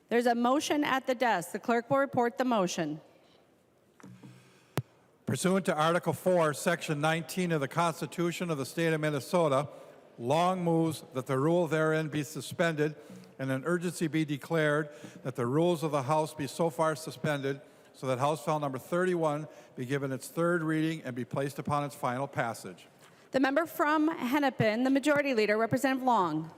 There's a motion at the desk. The clerk will report the motion. Pursuant to Article 4, Section 19 of the Constitution of the State of Minnesota, Long moves that the rule therein be suspended and an urgency be declared that the rules of the House be so far suspended so that House File Number 31 be given its third reading and be placed upon its final passage. The member from Hennepin, the Majority Leader, Representative Long.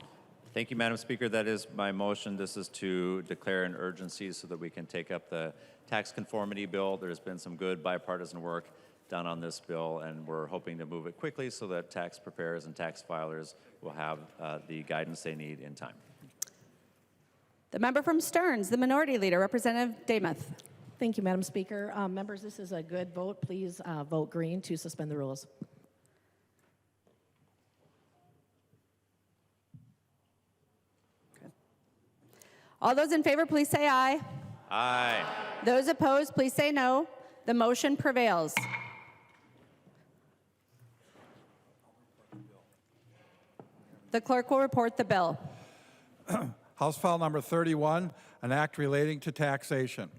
Thank you, Madam Speaker. That is my motion. This is to declare an urgency so that we can take up the tax conformity bill. There's been some good bipartisan work done on this bill, and we're hoping to move it quickly so that tax preparers and tax filers will have the guidance they need in time. The member from Stearns, the Minority Leader, Representative Demuth. Thank you, Madam Speaker. Members, this is a good vote. Please vote green to suspend the rules. All those in favor, please say aye. Aye. Those opposed, please say no. The motion prevails. The clerk will report the bill. House File Number 31, an act relating to taxation.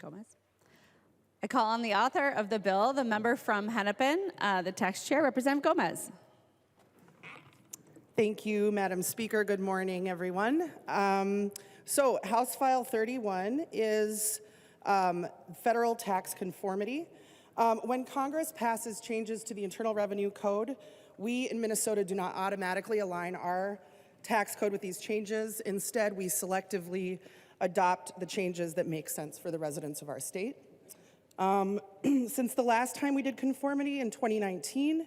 Gomez. I call on the author of the bill, the member from Hennepin, the tax chair, Representative Gomez. Thank you, Madam Speaker. Good morning, everyone. So House File 31 is federal tax conformity. When Congress passes changes to the Internal Revenue Code, we in Minnesota do not automatically align our tax code with these changes. Instead, we selectively adopt the changes that make sense for the residents of our state. Since the last time we did conformity in 2019,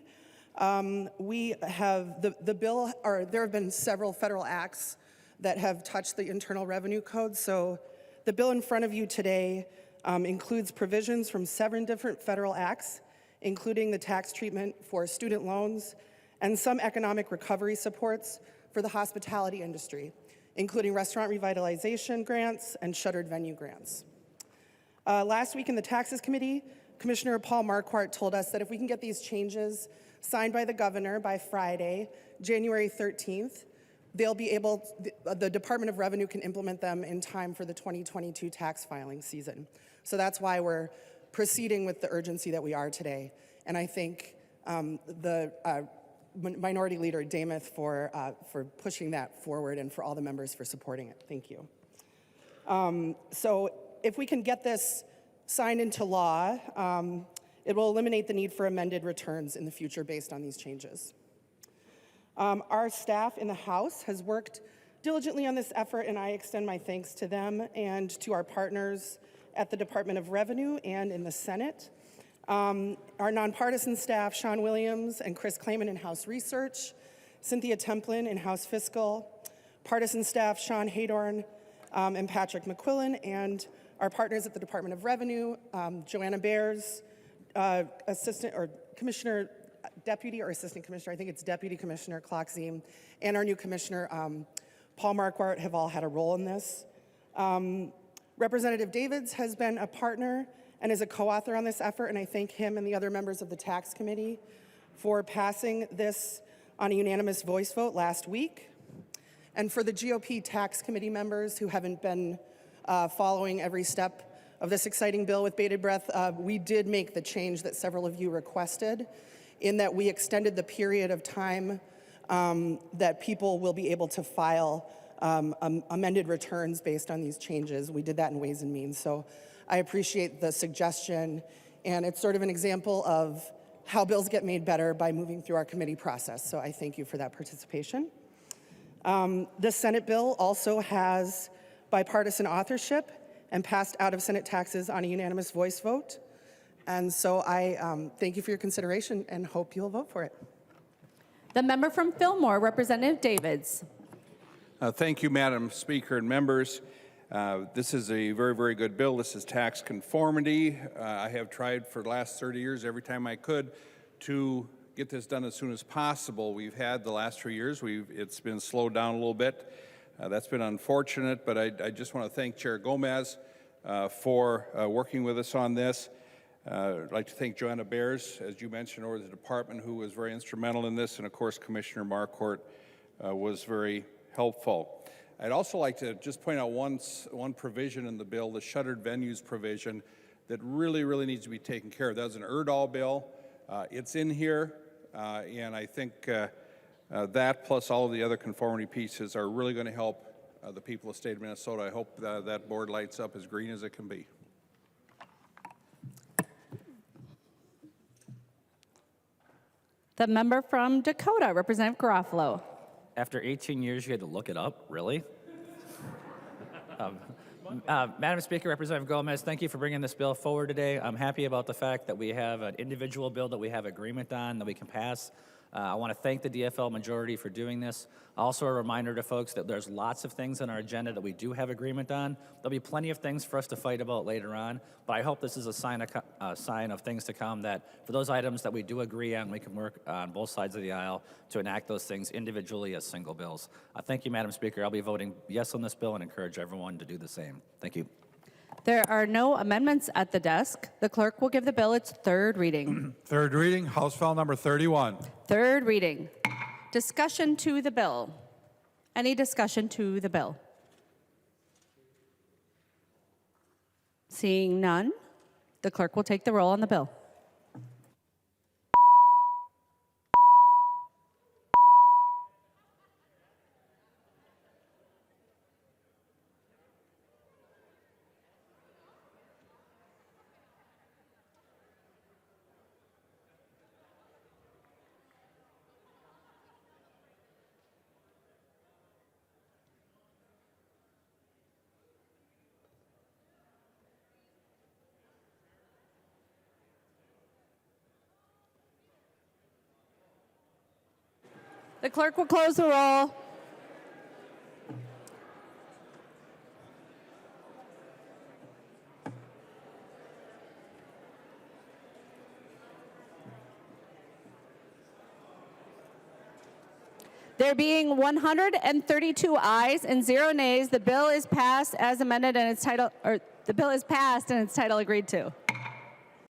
we have the bill, or there have been several federal acts that have touched the Internal Revenue Code. So the bill in front of you today includes provisions from 7 different federal acts, including the tax treatment for student loans and some economic recovery supports for the hospitality industry, including restaurant revitalization grants and shuttered venue grants. Last week in the Taxes Committee, Commissioner Paul Marquardt told us that if we can get these changes signed by the governor by Friday, January 13th, they'll be able, the Department of Revenue can implement them in time for the 2022 tax filing season. So that's why we're proceeding with the urgency that we are today. And I thank the Minority Leader Demuth for pushing that forward and for all the members for supporting it. Thank you. So if we can get this signed into law, it will eliminate the need for amended returns in the future based on these changes. Our staff in the House has worked diligently on this effort, and I extend my thanks to them and to our partners at the Department of Revenue and in the Senate. Our nonpartisan staff, Sean Williams and Chris Klayman in House Research, Cynthia Templin in House Fiscal, partisan staff, Sean Haydorn and Patrick McQuillan, and our partners at the Department of Revenue, Joanna Bears, Assistant or Commissioner, Deputy or Assistant Commissioner, I think it's Deputy Commissioner Klockziem, and our new Commissioner, Paul Marquardt, have all had a role in this. Representative Davids has been a partner and is a co-author on this effort, and I thank him and the other members of the Tax Committee for passing this on a unanimous voice vote last week. And for the GOP Tax Committee members who haven't been following every step of this exciting bill with bated breath, we did make the change that several of you requested, in that we extended the period of time that people will be able to file amended returns based on these changes. We did that in Ways and Means. So I appreciate the suggestion, and it's sort of an example of how bills get made better by moving through our committee process. So I thank you for that participation. The Senate bill also has bipartisan authorship and passed out of Senate taxes on a unanimous voice vote. And so I thank you for your consideration and hope you'll vote for it. The member from Fillmore, Representative Davids. Thank you, Madam Speaker and members. This is a very, very good bill. This is tax conformity. I have tried for the last 30 years, every time I could, to get this done as soon as possible. We've had the last 3 years, it's been slowed down a little bit. That's been unfortunate, but I just want to thank Chair Gomez for working with us on this. I'd like to thank Joanna Bears, as you mentioned, over the department, who was very instrumental in this, and of course Commissioner Marquardt was very helpful. I'd also like to just point out one provision in the bill, the shuttered venues provision, that really needs to be taken care of. That was an Erdahl bill. It's in here, and I think that plus all of the other conformity pieces are really going to help the people of the state of Minnesota. I hope that board lights up as green as it can be. The member from Dakota, Representative Garofalo. After 18 years, you had to look it up? Really? Madam Speaker, Representative Gomez, thank you for bringing this bill forward today. I'm happy about the fact that we have an individual bill that we have agreement on that we can pass. I want to thank the DFL majority for doing this. Also a reminder to folks that there's lots of things on our agenda that we do have agreement on. There'll be plenty of things for us to fight about later on, but I hope this is a sign of things to come, that for those items that we do agree on, we can work on both sides of the aisle to enact those things individually as single bills. Thank you, Madam Speaker. I'll be voting yes on this bill and encourage everyone to do the same. Thank you. There are no amendments at the desk. The clerk will give the bill its third reading. Third reading, House File Number 31. Third reading. Discussion to the bill. Any discussion to the bill? Seeing none, the clerk will take the roll on the bill. The clerk will close the roll. There being 132 ayes and 0 nays, the bill is passed as amended and its title, or the bill is passed and its title agreed to.